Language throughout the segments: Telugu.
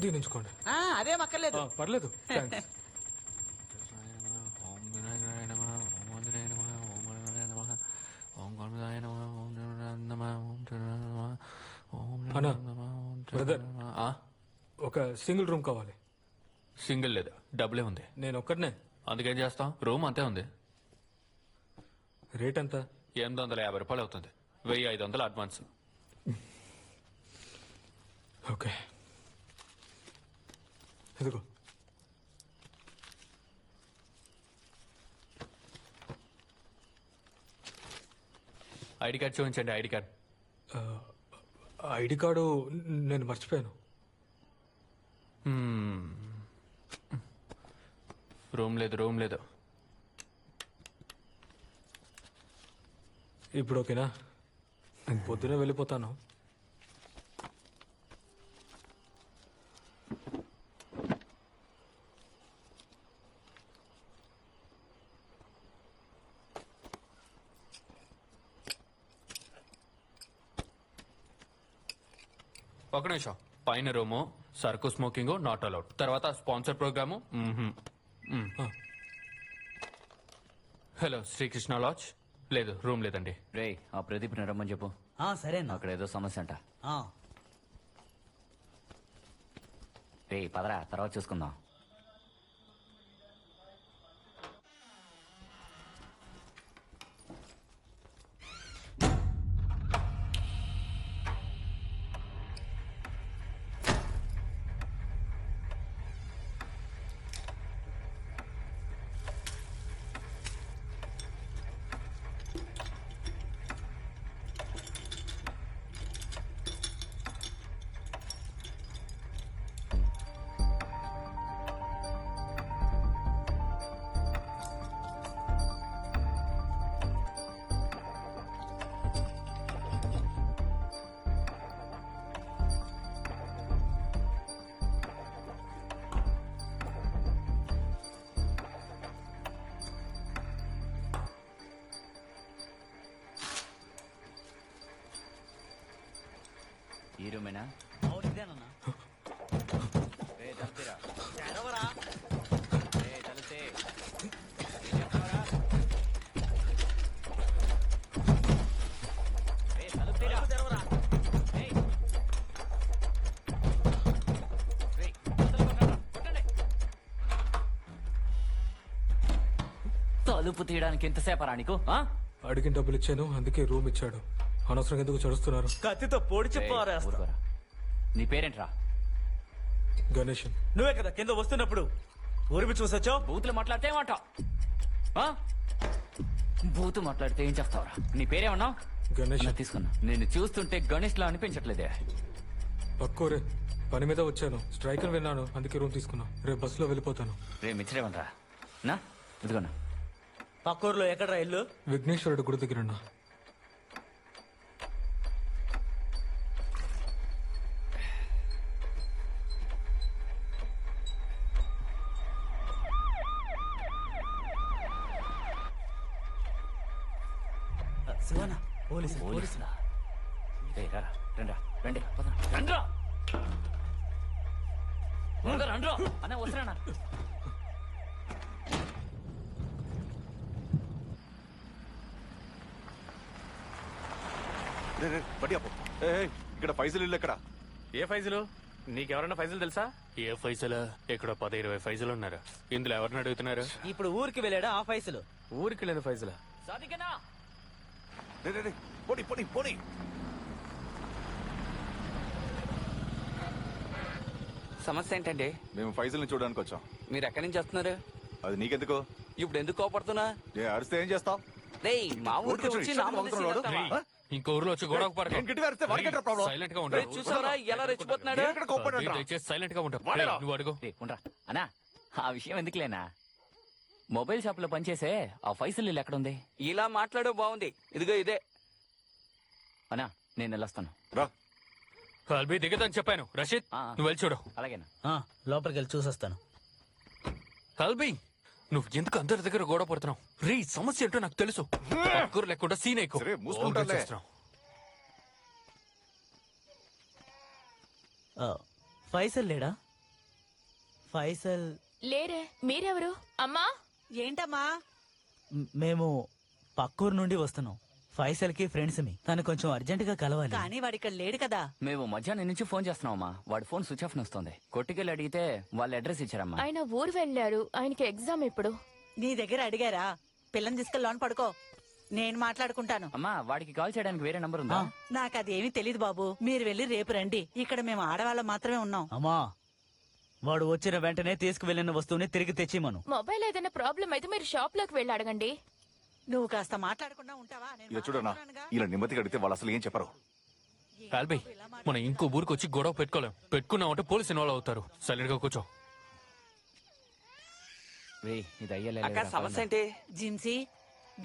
దీని ఉంచుకోండి. అదే మక్కర్లేదు. పర్లేదు, థ్యాంక్స్. అన్నా, బ్రదర్, ఒక సింగిల్ రూమ్ కావాలి. సింగిల్ లేదు, డబ్బులే ఉంది. నేను ఒక్కడనే. అందుకేం చేస్తాం, రూమ్ అంతే ఉంది. రేట్ ఎంత? 850 రూపాయలు అవుతుంది. 1500 అడ్వాన్స్. ఓకే, ఇదిగో. ఐడి కార్డ్ చూపించండి. ID card. ఐడి కార్డు నేను మర్చిపోయాను. రూమ్ లేదు, రూమ్ లేదు. ఇప్పుడు ఓకేనా? నేను పొద్దునే వెళ్ళిపోతాను. ఒక నిమిషం. పైన రూము, సరుకు స్మోకింగ్ నాట్ అలౌడ్. తర్వాత sponsor programme. Hello, Srikrishna lodge. లేదు, రూమ్ లేదండి. రే, ఆ ప్రదీప్ రమ్మని చెప్పు. సరే అక్కడ ఏదో సమస్య అంట. రే పదరా, తర్వాత చూసుకుందాం. ఈ రూమేనా? ఇదేనన్నా. రే తలుపురా. తెరవరా. రే తలుపే. రే తలుపురా. తెరవరా. రే కొట్టండి. తలుపు తీయడానికి ఎంతసేపరా నీకు? అడిగిన డబ్బులు ఇచ్చాను, అందుకే రూమ్ ఇచ్చాడు. అనవసరం ఎందుకు చడుస్తున్నారు? కత్తితో పొడిచి పారేస్తా. ఊరుకోరా. నీ పేరేంట్రా? గణేష్. నువ్వే కదా కింద వస్తున్నప్పుడు ఊరిపి చూసొచ్చావు. బూతులు మాట్లాడితే ఏమంటావు? బూతు మాట్లాడితే ఏం చేస్తావురా? నీ పేరేమన్నా? గణేష్. తీసుకున్నా. నేను చూస్తుంటే గణేష్ లా అనిపించట్లేదే. పక్కోరే, పని మీద వచ్చాను. స్ట్రైక్ అని విన్నాను, అందుకే రూమ్ తీసుకున్నా. రేపు బస్సులో వెళ్ళిపోతాను. రే మిచ్చరేమనరా నా? ఇదిగోనా. పక్కూరులో ఎక్కడరా ఇల్లు? విఘ్నేశ్వరుడు గుడి దగ్గర ఉన్నా. శివనా? పోలీసులా? రండ్రా రండి రండ్రా రండ్రా అన్న వస్తున్నా. ఇక్కడ ఫైజల్ ఇల్లు ఎక్కడ? ఏ ఫైజులు? నీకెవరన్నా ఫైజులు తెలుసా? ఏ ఫైజులు? ఇక్కడ 10-20 ఫైజులు ఉన్నారు. ఇందులో ఎవరిని అడుగుతున్నారు? ఇప్పుడు ఊరికి వెళ్ళాడా ఆ ఫైసలు? ఊరికి లేని ఫైజులా? సాదికనా పోనీ పోనీ పోనీ. సమస్య ఏంటండి? మేము ఫైజల్ ని చూడడానికి వచ్చాం. మీరు ఎక్కడి నుంచి వస్తున్నారు? అది నీకెందుకు? ఇప్పుడు ఎందుకు కోపడుతున్నా? అరిస్తే ఏం చేస్తావు? రేయ్, మా ఊరికి వచ్చి నా ముందు సీనెత్తావా? ఇంకో ఊర్లో వచ్చి గొడవ సైలెంట్ గా ఉంటారు. చూసారా ఎలా రెచ్చిపోతున్నాడు? సైలెంట్ గా ఉంటారు. నువ్వు అడుగు. ఉండరా అన్నా, ఆ విషయం ఎందుకులేనా? మొబైల్ షాప్ లో పనిచేసే ఆ ఫైసల్ ఇల్లు ఎక్కడుంది? ఇలా మాట్లాడో బాగుంది. ఇదిగో ఇదే. అన్నా నేను వెళ్ళొస్తాను. అల్బీ దిగదని చెప్పాను. రషీద్, నువ్వు వెళ్ళి చూడు. అలాగేనా? లోపలికి వెళ్ళి చూసొస్తాను. అల్బీ, నువ్వు ఎందుకు అందరి దగ్గర గొడవ పడుతున్నావు? రీ, సమస్య ఏంటో నాకు తెలుసు. కూర లేకుండా సీన్ ఎక్కువ ఫైసల్ లేడా? ఫైసల్ లేరే మీరెవరు అమ్మా? ఏంటమ్మా? మేము పక్కూరు నుండి వస్తున్నాం. ఫైసల్ కి ఫ్రెండ్స్ మీ తను కొంచెం అర్జెంట్ గా కలవాలి. కానీ వాడు ఇక్కడ లేడు కదా. మేము మధ్యాహ్నం నుంచి ఫోన్ చేస్తున్నామమ్మా. వాడి ఫోన్ స్విచ్ ఆఫ్ వస్తుంది. కొట్టుకెళ్ళి అడిగితే వాళ్ళ అడ్రస్ ఇచ్చారమ్మా. ఆయన ఊరు వెళ్ళారు. ఆయనకి ఎగ్జామ్ ఇప్పుడు. నీ దగ్గర అడిగారా? పిల్లని తీసుకెళ్ళి లోన్ పడుకో, నేను మాట్లాడుకుంటాను. అమ్మా వాడికి కాల్ చేయడానికి వేరే నంబర్ ఉందా? నాకు అదేమీ తెలీదు బాబు. మీరు వెళ్ళి రేపు రండి. ఇక్కడ మేము ఆడవాళ్ళం మాత్రమే ఉన్నాం. అమ్మా వాడు వచ్చిన వెంటనే తీసుకువెళ్లిన వస్తువుని తిరిగి తెచ్చిమను. మొబైల్ ఏదైనా ప్రాబ్లం అయితే మీరు షాప్ లోకి వెళ్ళి అడగండి. నువ్వు కాస్త మాట్లాడకుండా ఉంటావా? నేను ఇలా చూడనా, మాట్లాడుతున్నానుగా. ఇలా నెమ్మదిగా అడిగితే వాళ్ళు అసలు ఏం చెప్పరు. కాల్బీ మనం ఇంకో ఊరికి వచ్చి గొడవ పెట్టుకోలేం. పెట్టుకున్నామంటే పోలీసు ఇన్వాల్వ్ అవుతారు. సైలెంట్ గా కూర్చో. ఇది అయ్యలే అక్క సమస్య ఏంటి? జిన్సీ,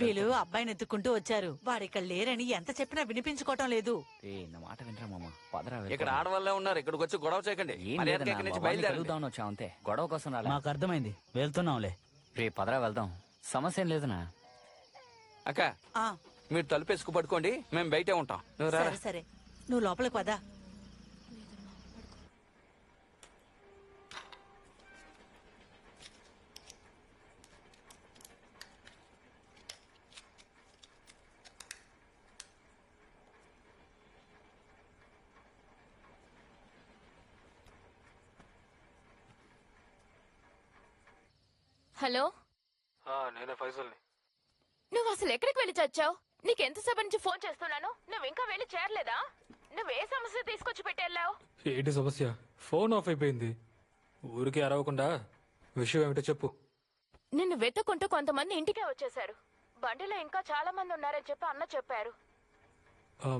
వీళ్ళు అబ్బాయిని ఎత్తుకుంటూ వచ్చారు. వాడు ఇక్కడ లేరని ఎంత చెప్పినా వినిపించుకోవటం లేదు. నా మాట వినరా మామ. పదరా ఇక్కడ ఆడవాళ్ళే ఉన్నారు. ఇక్కడికి వచ్చి గొడవ చేయకండి. మర్యాదగా ఇక్కడి నుంచి బయలుదేరండి. వెళ్దాం వచ్చాం అంతే. గొడవ కోసం రాలే. మాకు అర్థమైంది, వెళ్తున్నాంలే. రే పదరా వెళ్దాం. సమస్య ఏం లేదునా. అక్క ఆ మీరు తలుపేసుకు పడుకోండి, మేము బయటే ఉంటాం. నువ్వు రా. సరే సరే, నువ్వు లోపలికి పదా. హలో, నేనే ఫైసల్ని. నువ్వు అసలు ఎక్కడికి వెళ్ళి చచ్చావు? నీకు ఎంతసేపు నుంచి ఫోన్ చేస్తున్నాను, నువ్వు ఇంకా వెళ్ళి చేరలేదా? నువ్వే సమస్య తీసుకొచ్చి పెట్టెళ్ళావు? ఏంటి సమస్య? ఫోన్ ఆఫ్ అయిపోయింది. ఊరికే అరవకుండా విషయం ఏమిటో చెప్పు. నిన్ను వెతుక్కుంటూ కొంతమంది ఇంటికే వచ్చేశారు. బండిలో ఇంకా చాలా మంది ఉన్నారని చెప్పి అన్న చెప్పారు.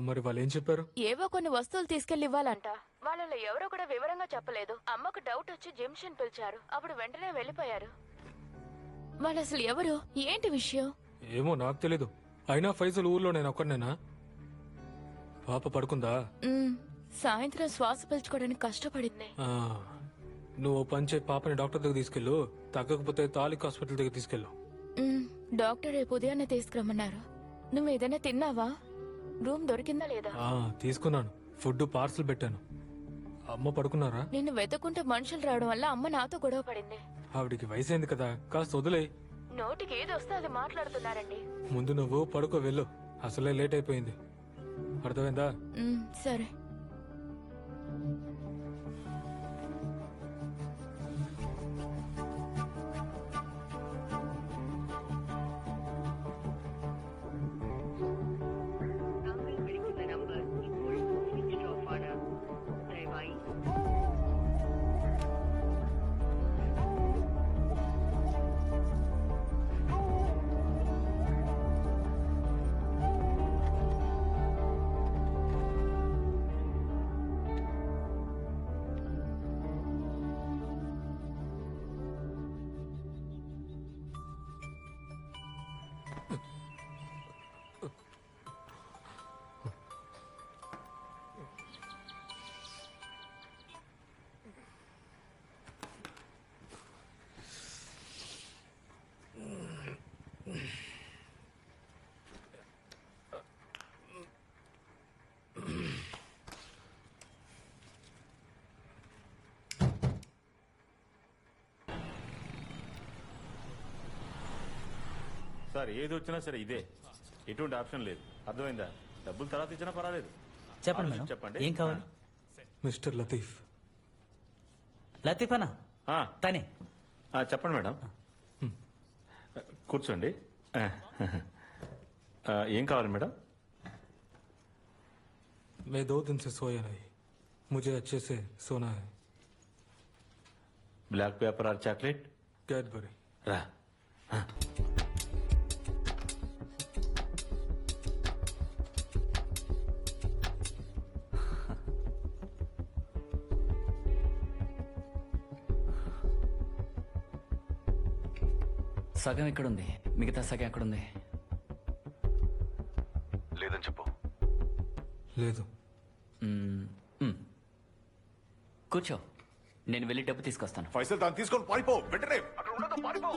మరి వాళ్ళు ఏం చెప్పారు? ఏవో కొన్ని వస్తువులు తీసుకెళ్లి ఇవ్వాలంట. వాళ్ళలో ఎవరో కూడా వివరంగా చెప్పలేదు. అమ్మకు డౌట్ వచ్చి జిమ్షన్ పిలిచారు. అప్పుడు వెంటనే వెళ్ళిపోయారు. వాళ్ళు అసలు ఎవరు, ఏంటి విషయం? ఏమో నాకు తెలీదు. అయినా ఫైజల్ ఊర్లో నేను ఒక్కడనేనా? పాప పడుకుందా? సాయంత్రం శ్వాస పీల్చుకోవడానికి కష్టపడింది. ఆ, నువ్వు ఓ పని చేయి, పాపని డాక్టర్ దగ్గర తీసుకెళ్ళు. తగ్గకపోతే తాలిక్ హాస్పిటల్ దగ్గర తీసుకెళ్ళు. డాక్టర్ రేపు ఉదయాన్నే తీసుకురమ్మన్నారు. నువ్వు ఏదైనా తిన్నావా? రూమ్ దొరికిందా లేదా? తీసుకున్నాను. ఫుడ్ పార్సల్ పెట్టాను. అమ్మ పడుకున్నారా? నిన్ను వెతుక్కుంటే మనుషులు రావడం వల్ల అమ్మ నాతో గొడవ పడింది. ఆవిడికి వయసైంది కదా, కాస్త వదిలే. నోటికి ఏది వస్తే అది మాట్లాడుతున్నారండి. ముందు నువ్వు పడుకో, వెళ్ళు. అసలే లేట్ అయిపోయింది. అర్థమైందా? సరే. సార్ ఏది వచ్చినా సరే ఇదే, ఎటువంటి ఆప్షన్ లేదు. అర్థమైందా? డబ్బులు తర్వాత ఇచ్చినా పర్వాలేదు. చెప్పండి మేడం, చెప్పండి. ఏం కావాలి? మిస్టర్ లతీఫ్. లతీఫనా? ఆ, తనే. చెప్పండి మేడం. కూర్చోండి. ఏం కావాలి మేడం? मैं 2 दिन से सोया नहीं, मुझे अच्छे से सोना है. Black paper or chocolate? Cadbury. రా. సగం ఎక్కడుంది, మిగతా సగం ఎక్కడుంది? లేదని చెప్పు. లేదు. కూర్చో, నేను వెళ్ళి డబ్బు తీసుకొస్తాను. ఫైసల్ దాన్ని తీసుకొని పారిపో వెంటనే. అక్కడ ఉండదు, పారిపో.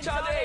నశించాలి.